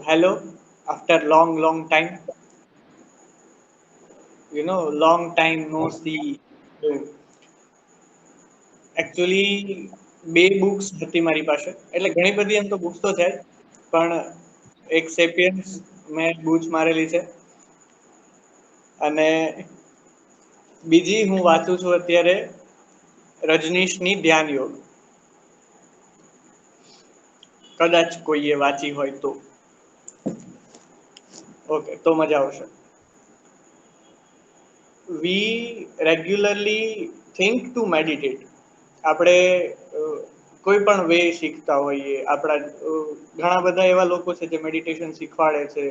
Hello, after long time, long time no see. Actually, બે books હતી મારી પાસે. એટલે ઘણી બધી એમ તો બુક્સ તો છે જ, પણ એક સેપિયન્સ મેં બુચ મારેલી છે અને બીજી હું વાંચું છું અત્યારે રજનીશની ધ્યાન યોગ. કદાચ કોઈએ વાંચી હોય તો. ઓકે, તો મજા આવશે. We regularly think to meditate. આપણે કોઈ પણ વે શીખતા હોઈએ, આપણા ઘણા બધા એવા લોકો છે જે મેડિટેશન શીખવાડે છે.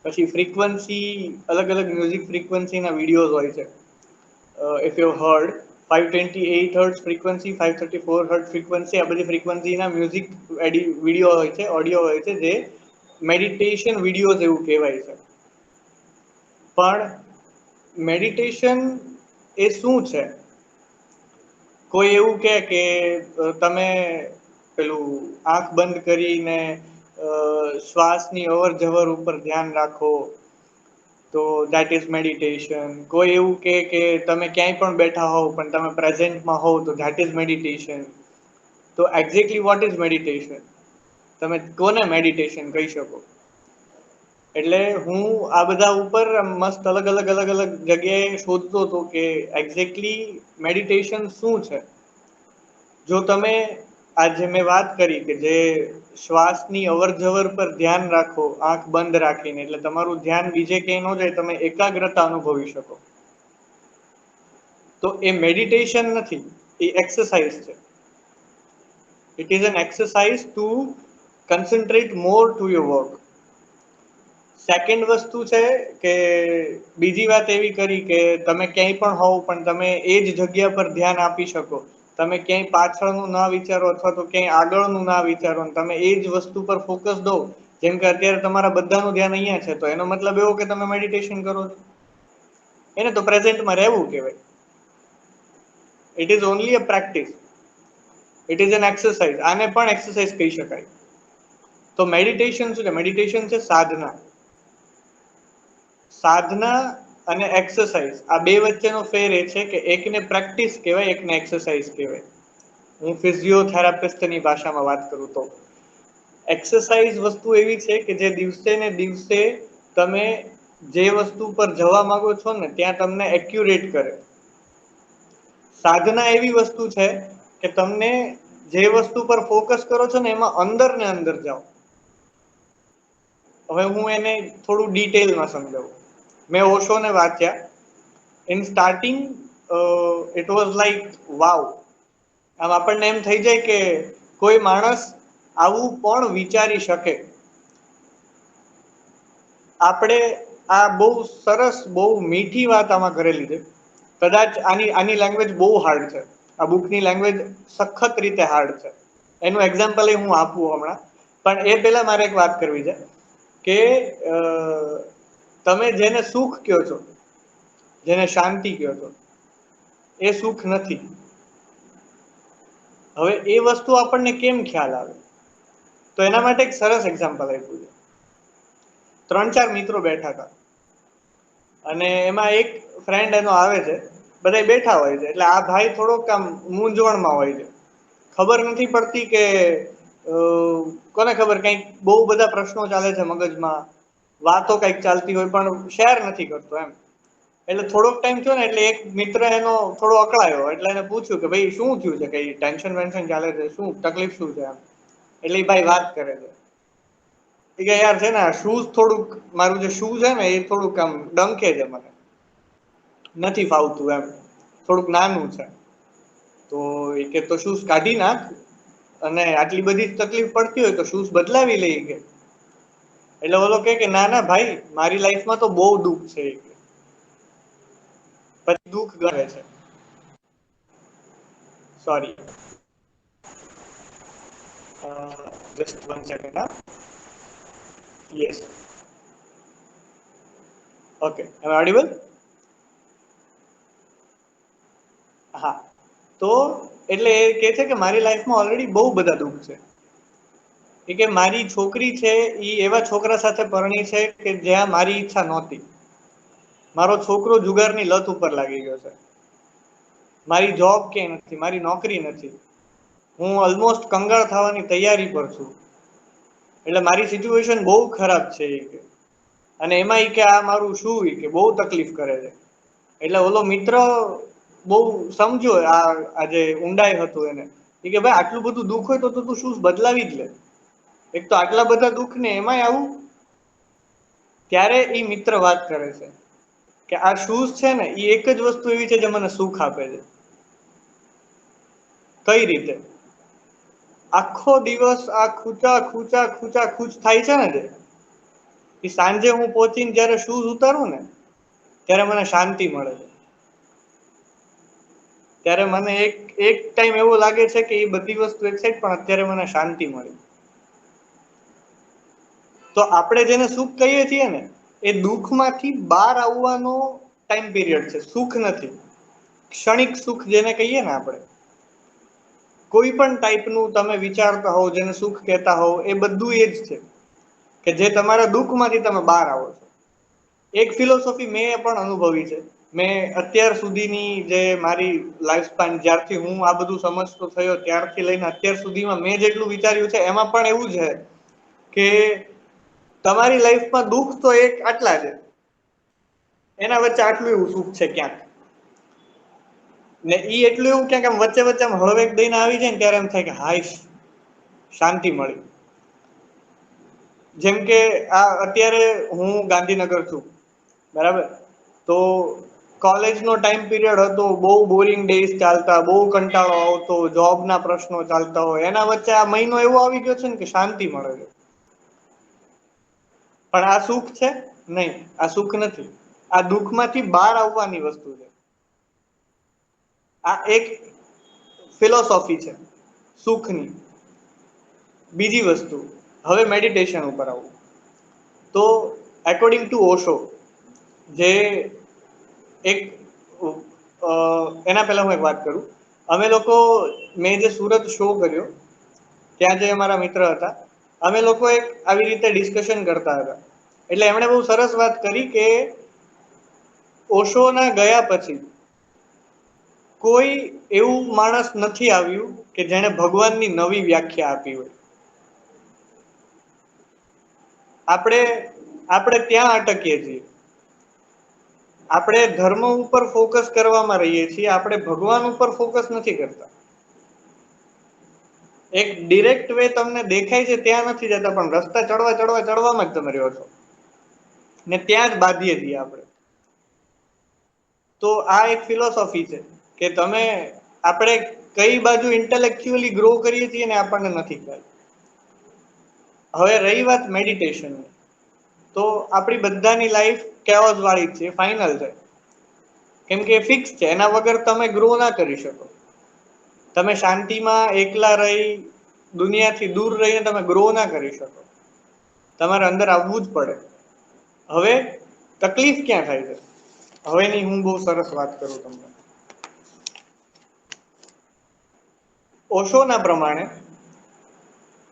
પછી ફ્રીક્વન્સી, અલગ અલગ મ્યુઝિક ફ્રીક્વન્સીના વિડીયોઝ હોય છે. If you heard 528 hertz frequency, 534 hertz frequency, આ બધી ફ્રીક્વન્સીના મ્યુઝિક વિડીયો હોય છે, ઓડિયો હોય છે, જે મેડિટેશન વિડીયોઝ એવું કહેવાય છે. પણ મેડિટેશન એ શું છે? કોઈ એવું કે તમે પેલું આંખ બંધ કરીને શ્વાસની અવર જવર ઉપર ધ્યાન રાખો તો દેટ ઇઝ મેડિટેશન. કોઈ એવું કે તમે ક્યાંય પણ બેઠા હોવ પણ તમે પ્રેઝન્ટમાં હોવ તો દેટ ઇઝ મેડિટેશન. તો એક્ઝેક્ટલી વોટ ઇઝ મેડિટેશન? તમે કોને મેડિટેશન કહી શકો? એટલે હું આ બધા ઉપર મસ્ત અલગ અલગ જગ્યાએ શોધતો હતો કે એક્ઝેક્ટલી મેડિટેશન શું છે. જો તમે આજે મેં વાત કરી કે જે શ્વાસની અવર જવર પર ધ્યાન રાખો આંખ બંધ રાખીને, એટલે તમારું ધ્યાન બીજે ક્યાંય ન જાય, તમે એકાગ્રતા અનુભવી શકો. તો એ મેડિટેશન નથી, એ એક્સરસાઇઝ છે. It is an exercise to concentrate more to your work. Second વસ્તુ છે કે બીજી વાત એવી કરી કે તમે ક્યાંય પણ હોવ પણ તમે એ જ જગ્યા પર ધ્યાન આપી શકો. તમે ક્યાંય પાછળનું ના વિચારો અથવા તો ક્યાંય આગળનું ના વિચારો, તમે એ જ વસ્તુ પર ફોકસ દો. જેમ કે અત્યારે તમારા બધાનું ધ્યાન અહીંયા છે, તો એનો મતલબ એવો કે તમે મેડિટેશન કરો છો. એને તો પ્રેઝન્ટમાં રહેવું કહેવાય. It is only a practice. It is an exercise. આને પણ એક્સરસાઇઝ કહી શકાય. તો મેડિટેશન શું છે? મેડિટેશન છે સાધના. સાધના અને એક્સરસાઇઝ, આ બે વચ્ચેનો ફેર એ છે કે એકને પ્રેક્ટિસ કહેવાય, એકને એક્સરસાઇઝ કહેવાય. હું ફિઝિયોથેરાપિસ્ટની ભાષામાં વાત કરું તો એક્સરસાઇઝ વસ્તુ એવી છે કે જે દિવસે ને દિવસે તમે જે વસ્તુ પર જવા માંગો છો ને ત્યાં તમને એક્યુરેટ કરે. સાધના એવી વસ્તુ છે કે તમને જે વસ્તુ પર ફોકસ કરો છો ને એમાં અંદર ને અંદર જાઓ. હવે હું એને થોડું ડિટેલમાં સમજાવું. મેં ઓશોને વાંચ્યા. In starting it was like વાવ. આમ આપણને એમ થઈ જાય કે કોઈ માણસ આવું પણ વિચારી શકે. આપણે આ બહુ સરસ, બહુ મીઠી વાત આમાં કરેલી છે. કદાચ આની લેંગ્વેજ બહુ હાર્ડ છે. આ બુકની લેંગ્વેજ સખત રીતે હાર્ડ છે. એનું એક્ઝામ્પલ હું આપું હમણાં. પણ એ પહેલા મારે એક વાત કરવી છે કે તમે જેને સુખ કહો છો, જેને શાંતિ કહો છો, એ સુખ નથી. હવે એ વસ્તુ આપણને કેમ ખ્યાલ આવે? તો એના માટે એક સરસ એક્ઝામ્પલ આપ્યું છે. 3-4 મિત્રો બેઠા હતા અને એમાં એક ફ્રેન્ડ એનો આવે છે. બધા બેઠા હોય છે એટલે આ ભાઈ થોડોક આમ મૂંઝવણમાં હોય છે. ખબર નથી પડતી કે કોને ખબર, કંઈક બહુ બધા પ્રશ્નો ચાલે છે મગજમાં, વાતો કંઈક ચાલતી હોય પણ શેર નથી કરતો એમ. એટલે થોડોક ટાઈમ થયો ને એટલે એક મિત્ર એનો થોડો અકળાયો. એટલે એને પૂછ્યું કે ભાઈ શું થયું છે? કઈ ટેન્શન વેન્શન ચાલે છે? શું તકલીફ શું છે આમ? એટલે એ ભાઈ વાત કરે છે. એ કે યાર છે ને શૂઝ થોડુંક, મારું જે શૂઝ છે ને એ થોડુંક આમ ડંકે છે, મને નથી ફાવતું એમ, થોડુંક નાનું છે. તો એ કે તો શૂઝ કાઢી નાખ, અને આટલી બધી તકલીફ પડતી હોય તો શૂઝ બદલાવી લઈ કે. એટલે ઓલો કે ના ના ભાઈ, મારી લાઈફમાં તો બહુ દુઃખ છે. પછી દુઃખ ગણે છે. Sorry, just 1 second. Yes, okay, am I audible? હા, તો એટલે એ કે છે કે મારી લાઈફમાં ઓલરેડી બહુ બધા દુઃખ છે. એ કે મારી છોકરી છે એ એવા છોકરા સાથે પરણી છે કે જ્યાં મારી ઈચ્છા નહોતી. મારો છોકરો જુગારની લત ઉપર લાગી ગયો છે. મારી જોબ ક્યાંય નથી, મારી નોકરી નથી, હું ઓલમોસ્ટ કંગાળ થવાની તૈયારી પર છું, એટલે મારી સિચ્યુએશન બહુ ખરાબ છે એ કે. અને એમાં એ કે આ મારું શું એ કે બહુ તકલીફ કરે છે. એટલે ઓલો મિત્ર બહુ સમજ્યો આ જે ઊંડાઈ હતું એને, એ કે ભાઈ આટલું બધું દુઃખ હોય તો તું શું બદલાવી જ લે, એક તો આટલા બધા દુઃખ ને એમાંય આવું. ત્યારે એ મિત્ર વાત કરે છે કે આ શૂઝ છે ને એ એક જ વસ્તુ એવી છે જે મને સુખ આપે છે. કઈ રીતે? આખો દિવસ આ ખૂચા ખૂચા ખૂચા ખૂચ થાય છે ને એ સાંજે હું પહોંચીને જયારે શૂઝ ઉતારું ને ત્યારે મને શાંતિ મળે છે. ત્યારે મને એક ટાઈમ એવો લાગે છે કે એ બધી વસ્તુ એક સાઈડ, પણ અત્યારે મને શાંતિ મળી. તો આપણે જેને સુખ કહીએ છીએ ને એ દુઃખમાંથી બહાર આવવાનો ટાઈમ પીરિયડ છે, સુખ નથી. ક્ષણિક સુખ જેને કહીએ ને આપણે, કોઈ પણ ટાઈપનું તમે વિચારતા હોવ જેને સુખ કહેતા હોવ એ બધું એ જ છે કે જે તમારા દુઃખમાંથી તમે બહાર આવો છો. એક ફિલોસોફી મેં એ પણ અનુભવી છે. મેં અત્યાર સુધીની જે મારી લાઈફ સ્પાન, જ્યારથી હું આ બધું સમજતો થયો ત્યારથી લઈને અત્યાર સુધીમાં મેં જેટલું વિચાર્યું છે એમાં પણ એવું છે કે તમારી લાઈફમાં દુઃખ તો એક આટલા છે, એના વચ્ચે આટલું એવું સુખ છે ક્યાંક. ને ઈ એટલું એવું ક્યાંક આમ વચ્ચે વચ્ચે હળવેક દઈને આવી જાય ને ત્યારે એમ થાય કે હાઈશ શાંતિ મળી. જેમ કે આ અત્યારે હું ગાંધીનગર છું, બરાબર? તો કોલેજનો ટાઈમ પીરિયડ હતો, બહુ બોરિંગ ડેઝ ચાલતા, બહુ કંટાળો આવતો, જોબના પ્રશ્નો ચાલતા હોય, એના વચ્ચે આ મહિનો એવો આવી ગયો છે ને કે શાંતિ મળે છે. પણ આ સુખ છે? નહીં, આ સુખ નથી. આ દુઃખમાંથી બહાર આવવાની વસ્તુ છે. આ એક ફિલોસોફી છે સુખની. બીજી વસ્તુ, હવે મેડિટેશન ઉપર આવું તો એકોર્ડિંગ ટુ ઓશો, જે એક એના પહેલા હું એક વાત કરું. અમે લોકો, મેં જે સુરત શો કર્યો ત્યાં જે અમારા મિત્ર હતા, અમે લોકો એક આવી રીતે ડિસ્કશન કરતા હતા. એટલે એમણે બહુ સરસ વાત કરી કે ઓશોના ગયા પછી કોઈ એવું માણસ નથી આવ્યું કે જેણે ભગવાનની નવી વ્યાખ્યા આપી હોય. આપણે ત્યાં અટકીએ છીએ. આપણે ધર્મ ઉપર ફોકસ કરવામાં રહીએ છીએ, આપણે ભગવાન ઉપર ફોકસ નથી કરતા. એક ડિરેક્ટ વે તમને દેખાય છે ત્યાં નથી જતા, પણ રસ્તા ચડવા ચડવા ચડવામાં જ તમે રહ્યો છો ને ત્યાં જ બાંધીએ છીએ આપણે. તો આ એક ફિલોસોફી છે કે તમે, આપણે કઈ બાજુ ઇન્ટેલેક્ચ્યુઅલી ગ્રો કરીએ છીએ ને આપણને નથી ખ્યાલ. હવે રહી વાત મેડિટેશનની, તો આપણી બધાની લાઈફ કેઓસ વાળી છે, ફાઈનલ છે. કેમ કે ફિક્સ છે, એના વગર તમે ગ્રો ના કરી શકો. તમે શાંતિમાં એકલા રહી, દુનિયાથી દૂર રહીને તમે ગ્રો ના કરી શકો. તમારે અંદર આવવું જ પડે. હવે તકલીફ ક્યાં થાય છે? હવેની હું બહુ સરસ વાત કરું તમને. ઓશોના પ્રમાણે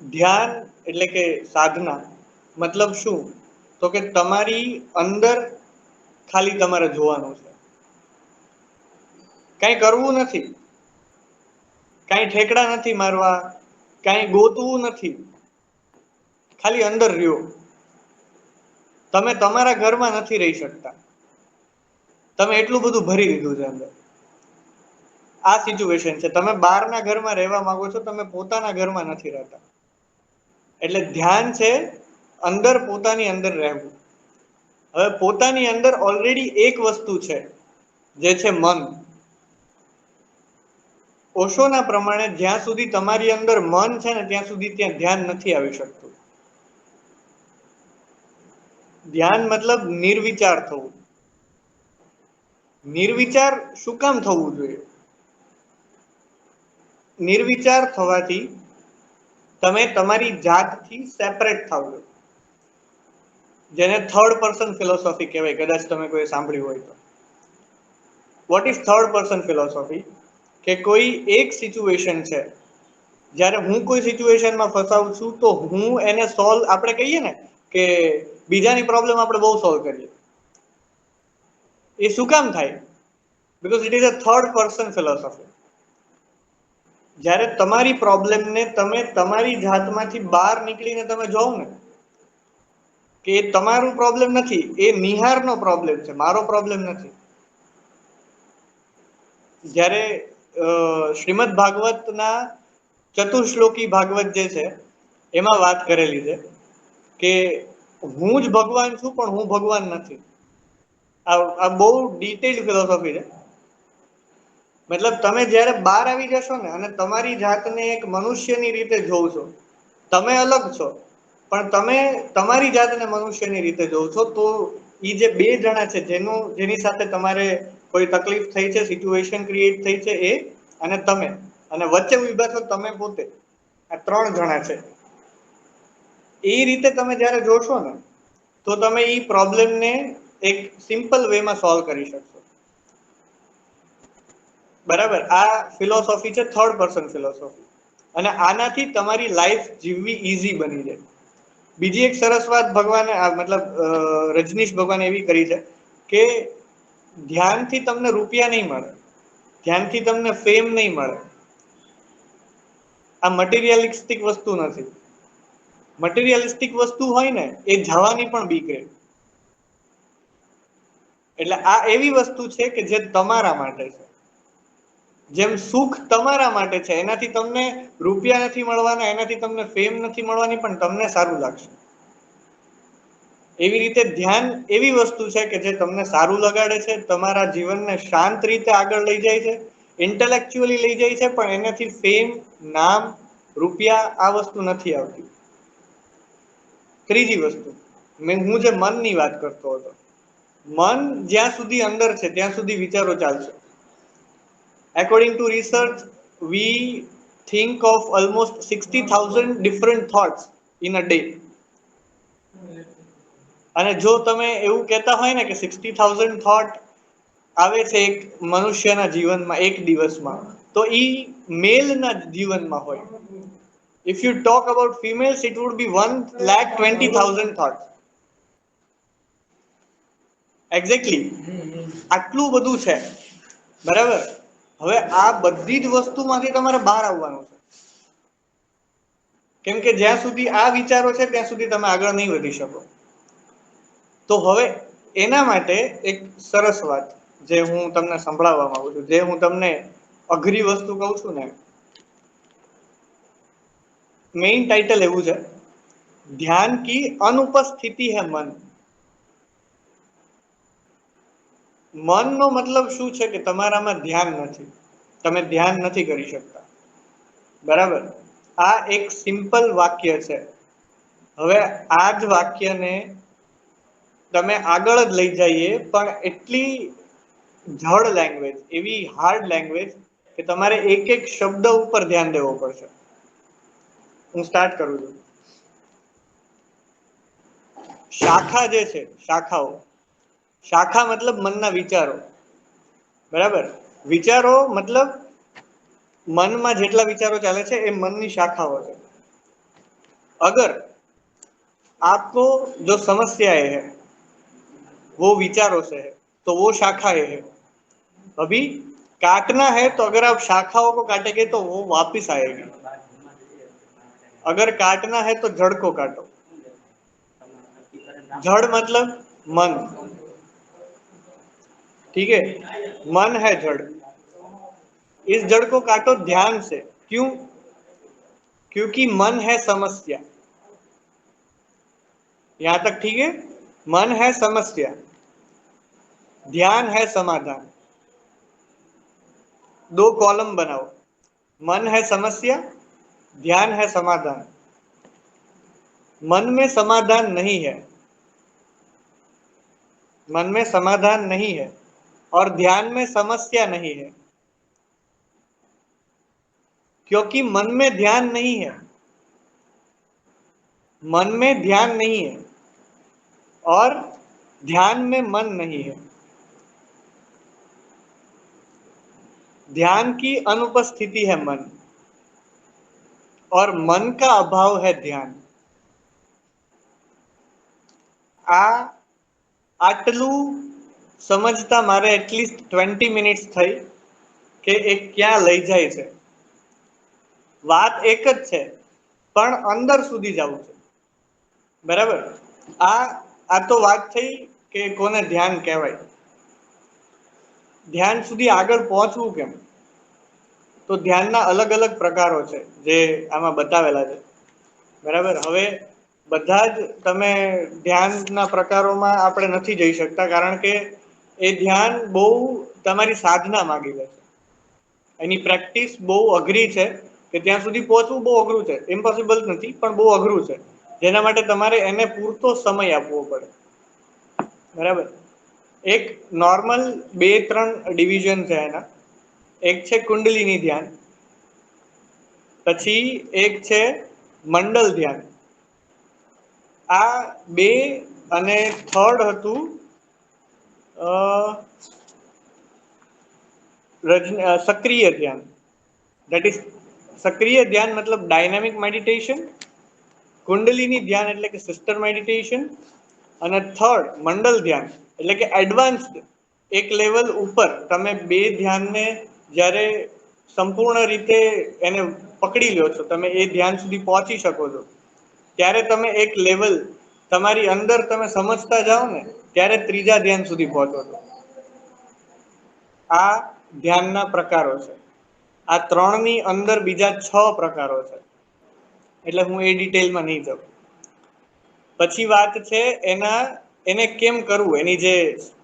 ધ્યાન એટલે કે સાધના મતલબ શું? તો કે તમારી અંદર ખાલી તમારે જોવાનું છે. કઈ કરવું નથી, કઈ ઠેકડા નથી મારવા, કઈ ગોતવું નથી, ખાલી અંદર રહ્યો. તમે તમારા ઘરમાં નથી રહી શકતા, તમે એટલું બધું ભરી દીધું છે અંદર. આ સિચ્યુએશન છે. તમે બહારના ઘરમાં રહેવા માંગો છો, તમે પોતાના ઘરમાં નથી રહેતા. એટલે ધ્યાન છે અંદર, પોતાની અંદર રહેવું. હવે પોતાની અંદર ઓલરેડી એક વસ્તુ છે, જે છે મન. ઓશોના પ્રમાણે જ્યાં સુધી તમારી અંદર મન છે ને ત્યાં સુધી ત્યાં ધ્યાન નથી આવી શકતું. ધ્યાન મતલબ નિર્વિચાર થવું. નિર્વિચાર શું કામ થવું જોઈએ? નિર્વિચાર થવાથી તમે તમારી જાતથી સેપરેટ થાવ છો. જેને થર્ડ પર્સન ફિલોસોફી કહેવાય, કદાચ તમે કોઈ સાંભળ્યું હોય તો. What is third person philosophy? કે કોઈ એક સિચ્યુએશન છે જ્યારે હું કોઈ સિચ્યુએશનમાં ફસાવું છું તો હું એને સોલ્વ, આપણે કહીએ ને કે બીજાની પ્રોબ્લેમ આપણે બહુ સોલ્વ કરીએ, એ શું કામ થાય? Because it is a third person philosophy. જ્યારે તમારી પ્રોબ્લેમને તમે તમારી જાતમાંથી બહાર નીકળીને તમે જોવો ને કે એ તમારું પ્રોબ્લેમ નથી, એ નિહારનો પ્રોબ્લેમ છે, મારો પ્રોબ્લેમ નથી. જ્યારે શ્રીમદ ભાગવતના ચતુશ્લોકી ભાગવત જે છે એમાં વાત કરેલી છે કે હું જ ભગવાન છું પણ હું ભગવાન નથી. આ બહુ ડિટેલ્ડ ફિલોસોફી છે. મતલબ તમે જ્યારે બહાર આવી જશો ને અને તમારી જાતને એક મનુષ્યની રીતે જોવ છો, તમે અલગ છો પણ તમે તમારી જાતને મનુષ્યની રીતે જોવ છો, તો એ જે બે જણા છે જેની સાથે તમારે કોઈ તકલીફ થઈ છે, સિચ્યુએશન ક્રિએટ થઈ છે, એ અને તમે, અને વચ્ચે ઉભા છો તમે પોતે, આ ત્રણ જણા છે. એ રીતે તમે જ્યારે જોશો ને તો તમે એ પ્રોબ્લેમને એક સિમ્પલ વેમાં સોલ્વ કરી શકશો. બરાબર? આ ફિલોસોફી છે થર્ડ પર્સન ફિલોસોફી, અને આનાથી તમારી લાઈફ જીવવી ઈઝી બની જાય. બીજી એક સરસ વાત ભગવાને મતલબ રજનીશ ભગવાને એવી કરી છે કે ધ્યાનથી તમને રૂપિયા નહીં મળે, ધ્યાનથી તમને ફેમ નહીં મળે. આ મટીરિયલિસ્ટિક વસ્તુ નથી. મટીરિયલિસ્ટિક વસ્તુ હોય ને એ જવાની પણ બીક રહે. એટલે આ એવી વસ્તુ છે કે જે તમારા માટે છે. જેમ સુખ તમારા માટે છે, એનાથી તમને રૂપિયા નથી મળવાના, એનાથી તમને ફેમ નથી મળવાની, પણ તમને સારું લાગશે. એવી રીતે ધ્યાન એવી વસ્તુ છે કે જે તમને સારું લગાડે છે, તમારા જીવનને શાંત રીતે આગળ લઈ જાય છે, ઇન્ટેલેક્ચ્યુઅલી લઈ જાય છે, પણ એનાથી ફેમ, નામ, રૂપિયા આ વસ્તુ નથી આવતી. ત્રીજી વસ્તુ, હું જે મનની વાત કરતો હતો, મન જ્યાં સુધી અંદર છે ત્યાં સુધી વિચારો ચાલશે. According to research, we think of almost 60,000 different thoughts in a day. અને જો તમે એવું કહેતા હોય ને કે 60,000 થોટ આવે છે એક મનુષ્યના જીવનમાં એક દિવસમાં, તો ઈ મેલના જીવનમાં હોય. If you talk about females, it would be 1,20,000 thoughts. Exactly આટલું બધું છે. બરાબર? હવે આ બધી જ વસ્તુમાંથી તમારે બહાર આવવાનું છે. કેમ કે જ્યાં સુધી આ વિચારો છે ત્યાં સુધી તમે આગળ નહીં વધી શકો. તો હવે એના માટે એક સરસ વાત જે હું તમને સંભળાવવા માંગુ છું, જે હું તમને અઘરી વસ્તુ કહું છું ને, મેઇન ટાઇટલ એવું છે, ધ્યાન કી અનુપસ્થિતિ હૈ મન. મનનો મતલબ શું છે કે તમારામાં ધ્યાન નથી, તમે ધ્યાન નથી કરી શકતા. બરાબર? આ એક સિમ્પલ વાક્ય છે. હવે આ જ વાક્યને તમે આગળ જ લઈ જઈએ, પણ એટલી જડ લેંગ્વેજ, એવી હાર્ડ લેંગ્વેજ કે તમારે એક એક શબ્દ ઉપર ધ્યાન દેવો પડશે. હું સ્ટાર્ટ કરું છું. શાખા જે છે, શાખાઓ, શાખા મતલબ મનના વિચારો. બરાબર? વિચારો મતલબ મનમાં જેટલા વિચારો ચાલે છે એ મનની શાખાઓ છે. अगर आपको जो समस्याएं है वो विचारों से है तो वो शाखाएं है. अभी काटना है तो अगर आप शाखाओं को काटेंगे तो वो वापस आएगी. अगर काटना है तो जड़ को काटो. जड़ मतलब मन. ठीक है? मन है जड़. इस जड़ को काटो ध्यान से. क्यों? क्योंकि मन है समस्या. यहां तक ठीक है? मन है समस्या, ध्यान है समाधान. दो कॉलम बनाओ, मन है समस्या, ध्यान है समाधान. मन में समाधान नहीं है, मन में समाधान नहीं है, और ध्यान में समस्या नहीं है, क्योंकि मन में ध्यान नहीं है. मन में ध्यान नहीं है और ध्यान में मन नहीं है. ध्यान की अनुपस्थिति है मन. और मन का अभाव है ध्यान। आ આટલું સમજતા મારે એટલીસ્ટ 20 મિનિટ્સ થઈ કે એ ક્યાં લઈ જાય છે। વાત એક જ છે પણ અંદર સુધી જવું છે, બરાબર। આ આ તો વાત થઈ કે કોને ધ્યાન કહેવાય। ધ્યાન સુધી આગળ પહોંચવું કેમ? તો ધ્યાનના અલગ અલગ પ્રકારો છે જે આમાં બતાવેલા છે, બરાબર। હવે બધા જ તમે ધ્યાનના પ્રકારોમાં આપણે નથી જઈ શકતા, કારણ કે એ ધ્યાન બહુ તમારી સાધના માંગી લે છે। એની પ્રેક્ટિસ બહુ અઘરી છે, કે ત્યાં સુધી પહોંચવું બહુ અઘરું છે, ઇમ્પોસિબલ નથી પણ બહુ અઘરું છે, જેના માટે તમારે એને પૂરતો સમય આપવો પડે, બરાબર। એક નોર્મલ 2-3 ડિવિઝન છે એના। એક છે કુંડલિની ધ્યાન, પછી એક છે મંડલ ધ્યાન। આ બે અને થર્ડ હતું સક્રિય ધ્યાન, દેટ ઇઝ સક્રિય ધ્યાન મતલબ ડાયનામિક મેડિટેશન, કુંડલિની ધ્યાન એટલે કે સિસ્ટર મેડિટેશન, અને થર્ડ મંડલ ધ્યાન એટલે કે એડવાન્સ્ડ, એક લેવલ ઉપર તમે બે ધ્યાનને જ્યારે સંપૂર્ણ રીતે એને પકડી લ્યો છો, તમે એ ધ્યાન સુધી પહોંચી શકો છો, ત્યારે તમે એક લેવલ તમારી અંદર તમે સમજતા જાઓ ને, ત્યારે ત્રીજા ધ્યાન સુધી પહોંચો છો। આ ધ્યાનના પ્રકારો છે। આ ત્રણની અંદર બીજા 6 પ્રકારો છે, એટલે હું એ ડિટેલમાં નહીં જાઉં। પછી વાત છે એને કેમ કરવું, એની જે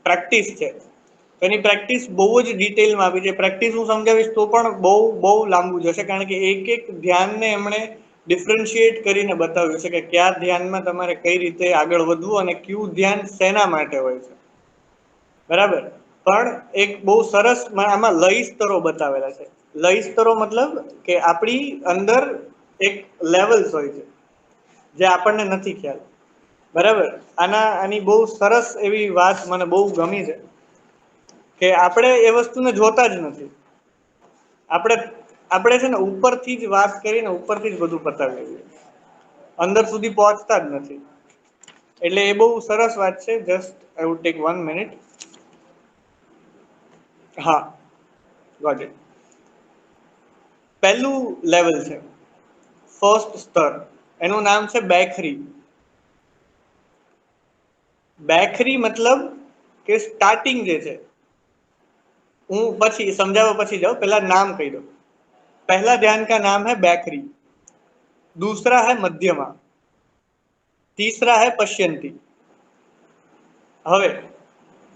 પ્રેક્ટિસ છે, એની પ્રેક્ટિસ બહુ જ ડિટેલમાં આપી છે। પ્રેક્ટિસ હું સમજાવીશ તો પણ બહુ લાંબુ જશે, કારણ કે એક એક ધ્યાનને એમણે ડિફરન્શિએટ કરીને બતાવ્યું છે કે કયા ધ્યાનમાં તમારે કઈ રીતે આગળ વધવું અને કયું ધ્યાન શેના માટે હોય છે, બરાબર। પણ એક બહુ સરસ આમાં લય સ્તરો બતાવેલા છે। લય સ્તરો મતલબ કે આપણી અંદર એક લેવલ્સ હોય છે જે આપણને નથી ખ્યાલ, બરાબર। આની બહુ સરસ એવી વાત મને બહુ ગમી છે કે આપણે એ વસ્તુને જોતા જ નથી। આપણે છે ને ઉપરથી જ વાત કરીને ઉપરથી જ બધું પતાવી દઈએ, અંદર સુધી પહોંચતા જ નથી। એટલે એ બહુ સરસ વાત છે। Just I would take 1 minute. હા, ગોટ ઇટ। પહેલું લેવલ છે, ફર્સ્ટ સ્તર, એનું નામ છે બેખરી। બેખરી મતલબ કે સ્ટાર્ટિંગ જે છે, હું પછી समझावा પછી जाऊं, पहला नाम कही दो। पहला ध्यान का नाम है बैखरी, दूसरा है मध्यमा, तीसरा है पश्यंती। હવે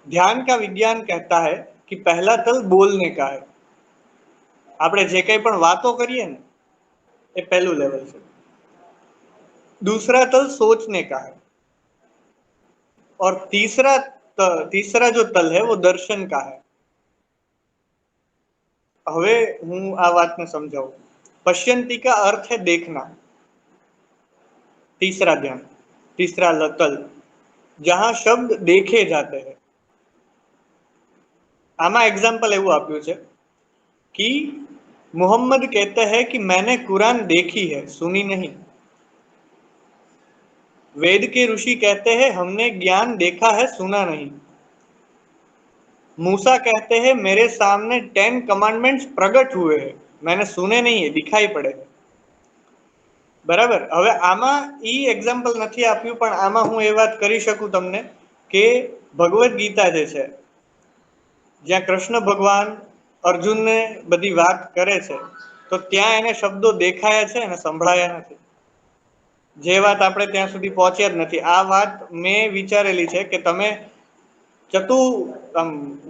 ध्यान का विज्ञान कहता है कि पहला तल बोलने का है। આપણે જે કંઈ પણ વાતો કરીએ ને એ પહેલું લેવલ છે। दूसरा तल सोचने का है, और तीसरा जो तल है वो दर्शन का है। હવે હું આ વાતને સમજાવું। पश्यंती का अर्थ है देखना, तीसरा ध्यान, तीसरा तल, जहां शब्द देखे जाते हैं। आमा एग्जाम्पल એવું આપ્યું છે कि मोहम्मद कहते हैं कि मैंने कुरान देखी है, सुनी नहीं। वेद के ऋषि कहते हैं हमने ज्ञान देखा है, सुना नहीं। मूसा कहते हैं मेरे सामने 10 कमांडमेंट्स प्रकट हुए हैं, मैंने सुने नहीं है, दिखाई पड़े है। बराबर। હવે આમાં ઈ એક્ઝામ્પલ નથી આપ્યું, પણ આમાં હું એ વાત કરી શકું તમને કે ભગવદ્ ગીતા જે છે, જ્યાં કૃષ્ણ ભગવાન અર્જુનને બધી વાત કરે છે, તો ત્યાં એને શબ્દો દેખાયા છે અને સંભળાયા નથી। જે વાત આપણે ત્યાં સુધી પહોંચ્યા જ નથી। આ વાત મેં વિચારેલી છે કે તમે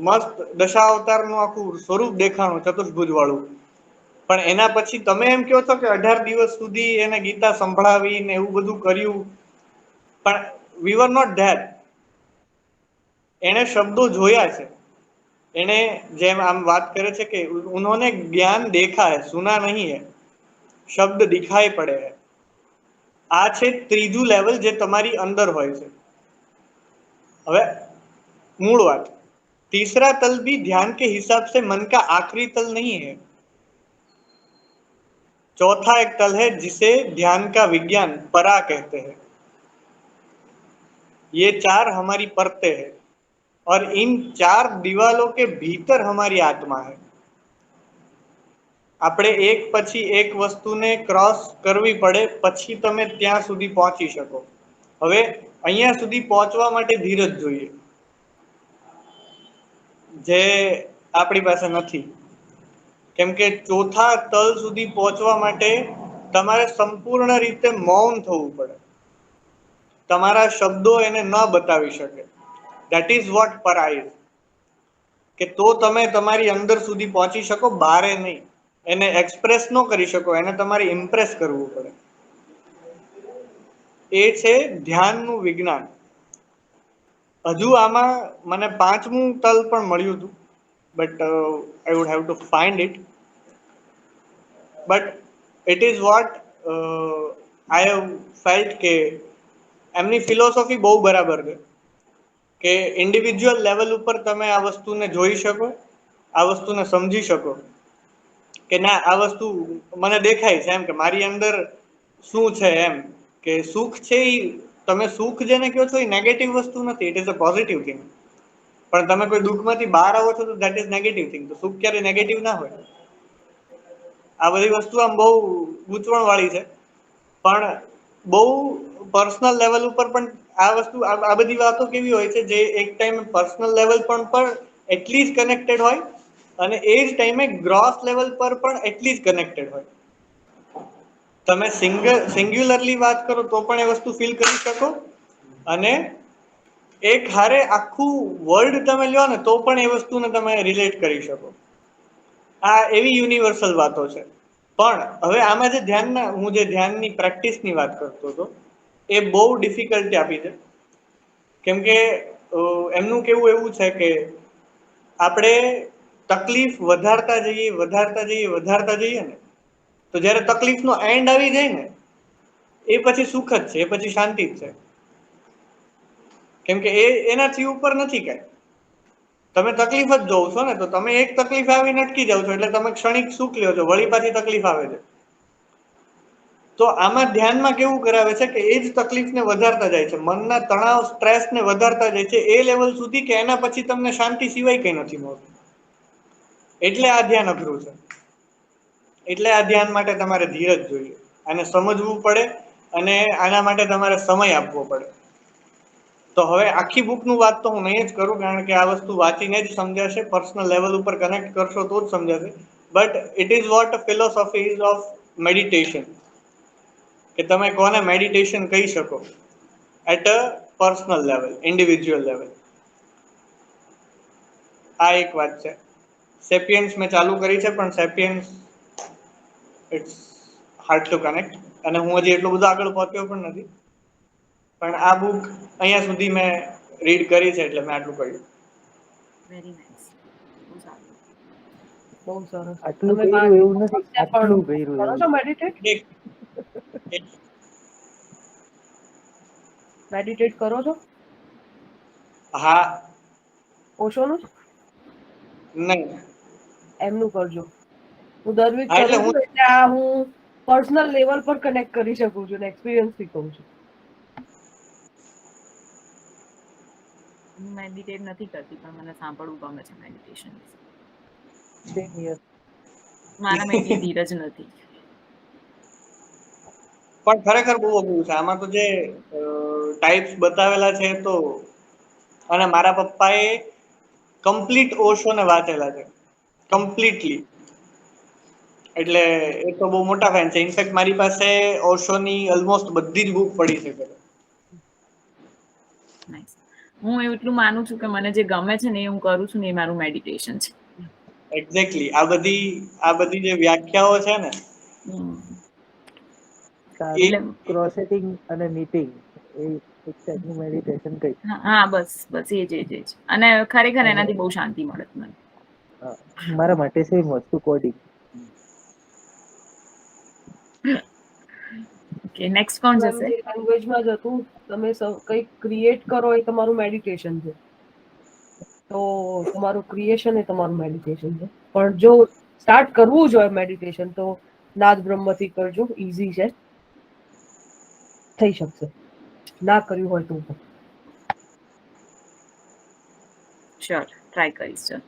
મસ્ત દશાવતારનું આખું સ્વરૂપ દેખાણું ચતુર્ભુજ વાળું, પણ એના પછી તમે એમ કહો છો કે 18 દિવસ સુધી એને ગીતા સંભળાવીને એવું બધું કર્યું, પણ વી વર નોટ ધેટ। એને શબ્દો જોયા છે, એને જેમ આમ વાત કરે છે કે ઉन्होंने ज्ञान देखा है, सुना नहीं है, શબ્દ દિખાઈ પડે है। આ છે ત્રીજું લેવલ જે તમારી અંદર હોય છે। હવે मूल बात, तीसरा तल भी ध्यान के हिसाब से मन का आखिरी तल नहीं है। चौथा एक तल है जिसे ध्यान का विज्ञान परा कहते हैं। ये 4 हमारी परतें हैं और इन 4 दीवालों के भीतर हमारी आत्मा है। આપણે એક પછી એક વસ્તુને ક્રોસ કરવી પડે પછી તમે ત્યાં સુધી પહોંચી શકો। હવે અહીંયા સુધી પહોંચવા માટે ધીરજ જોઈએ, જે આપણી પાસે નથી। કેમ કે ચોથા તલ સુધી પહોંચવા માટે તમારે સંપૂર્ણ રીતે મૌન થવું પડે, તમારા શબ્દો એને ન બતાવી શકે। ધેટ ઇઝ વોટ પરા ઇઝ, કે તો તમે તમારી અંદર સુધી પહોંચી શકો, બારે નહીં। એને એક્સપ્રેસ ન કરી શકો, એને તમારે ઇમ્પ્રેસ કરવું પડે। એ છે ધ્યાનનું વિજ્ઞાન। હજુ આમાં મને 5મું તલ પણ મળ્યું હતું, but I would have to find it, but it is what I have felt કે એમની ફિલોસોફી બહુ બરાબર છે કે ઇન્ડિવિજ્યુઅલ લેવલ ઉપર તમે આ વસ્તુને જોઈ શકો, આ વસ્તુને સમજી શકો કે ના આ વસ્તુ મને દેખાય છે એમ, કે મારી અંદર શું છે એમ, કે સુખ છે એ તમે સુખ જેને કહો છો એ નેગેટિવ વસ્તુ નથી, it is a positive thing. પણ તમે કોઈ દુઃખમાંથી બહાર આવો છો તો ધેટ ઇઝ નેગેટિવ થિંગ। તો સુખ ક્યારે નેગેટિવ ના હોય। આ બધી વસ્તુ આમ બહુ ગૂંચવણ વાળી છે, પણ બહુ પર્સનલ લેવલ ઉપર પણ આ વસ્તુ આ બધી વાતો કેવી હોય છે જે એક ટાઈમે પર્સનલ લેવલ પણ એટલી જ કનેક્ટેડ હોય અને એ જ ટાઈમે ગ્રોસ લેવલ પર પણ એટલી જ કનેક્ટેડ હોય। તમે સિંગ્યુલરલી વાત કરો તો પણ એ વસ્તુ ફીલ કરી શકો, અને એક હારે આખું વર્લ્ડ તમે લ્યો ને તો પણ એ વસ્તુને તમે રિલેટ કરી શકો। આ એવી યુનિવર્સલ વાતો છે। પણ હવે આમાં જે ધ્યાનના હું જે ધ્યાનની પ્રેક્ટિસની વાત કરતો હતો એ બહુ ડિફિકલ્ટી આપી છે। કેમ કે એમનું કેવું એવું છે કે આપણે તકલીફ વધારતા જઈએ ને તો જ્યારે તકલીફનો એન્ડ આવી જાય ને એ પછી સુખ જ છે, એ પછી શાંતિ જ છે। કેમ કે એનાથી ઉપર નથી કાંઈ। તમે તકલીફ જ જોવ છો ને, તો તમે એક તકલીફ આવીને અટકી જાવ છો એટલે તમે ક્ષણિક સુખ લ્યો છો, વળી પાછી તકલીફ આવે છે। તો આમાં ધ્યાનમાં કેવું કરાવે છે કે એ જ તકલીફને વધારતા જાય છે, મનના તણાવ સ્ટ્રેસને વધારતા જાય છે એ લેવલ સુધી કે એના પછી તમને શાંતિ સિવાય કંઈ નથી મળતું। એટલે આ ધ્યાન અઘરું છે। એટલે આ ધ્યાન માટે તમારે ધીરજ જોઈએ, આને સમજવું પડે અને આના માટે તમારે સમય આપવો પડે। તો હવે આખી બુકનું વાત તો હું નહીં જ કરું, કારણ કે આ વસ્તુ વાંચીને જ સમજાશે, પર્સનલ લેવલ ઉપર કનેક્ટ કરશો તો જ સમજાશે। But it is what philosophy is of meditation, કે તમે કોને મેડિટેશન કહી શકો at a personal level, individual level. આ એક વાત છે। સેપિયન્સ મેં ચાલુ કરી છે, પણ sapiens it's hard two connect, અને હું હજી એટલું બધું આગળ પહોંચ્યો પણ નથી। પણ આ બુક અહીંયા સુધી મેં રીડ કરી છે એટલે મેં આટલું કર્યું। વેરી નાઇસ, બહુ સારું, બહુ સરસ। આટલું તમે કર્યું એવું નથી, આટલું કર્યું કરો એવું છો છે। મેડિટેટ કરો છો? હા, ઓશોનું જ નહીં, એમનું કરજો। હું દર વીક હા, એટલે કરું છું, એટલે આ હું પર્સનલ લેવલ પર કનેક્ટ કરી શકું છું ને એક્સપિરિયન્સ થી કહું છું। હું મેડિટેટ નથી કરતી, પણ મને સાંભળવું ગમે છે મેડિટેશન વિશે। Same here. મારામાં એટલી ધીરજ નથી। પણ ખરેખર બહુ અઘરું છે આમાં તો જે ટાઈપ્સ બતાવેલા છે તો, અને મારા પપ્પાએ કમ્પ્લીટ ઓશોને વાંચેલા છે, કમ્પ્લીટલી। એટલે એ તો બહુ મોટા ફેન છે। ઇનફેક્ટ મારી પાસે ઓશોની ઓલમોસ્ટ બધી જ બુક પડી છે। નાઇસ। હું એટલું માનું છું કે મને જે ગમે છે ને એ હું કરું છું ને એ મારું મેડિટેશન છે। એક્ઝેક્ટલી, આ બધી જે વ્યાખ્યાઓ છે ને એ સારું ક્રોસેટિંગ અને નીટિંગ એ એક ટાઈપનું મેડિટેશન કઈ। હા, બસ એ જ અને ખરેખર એનાથી બહુ શાંતિ મળે મને। મારા માટે સેમ વસ્તુ કોડિંગ। ઓકે, નેક્સ્ટ કોણ જશે? જે લેંગ્વેજમાં જ હતું, તમે કંઈક ક્રિએટ કરો એ તમારું મેડિટેશન છે। તો તમારું ક્રિએશન એ તમારું મેડિટેશન છે। પણ જો સ્ટાર્ટ કરવું જ હોય મેડિટેશન તો નાદ બ્રહ્મથી કરજો, ઈઝી છે, થઈ શકશે. ના કર્યું હોય તો પણ. શ્યોર, ટ્રાય કરીશ. ચાલ.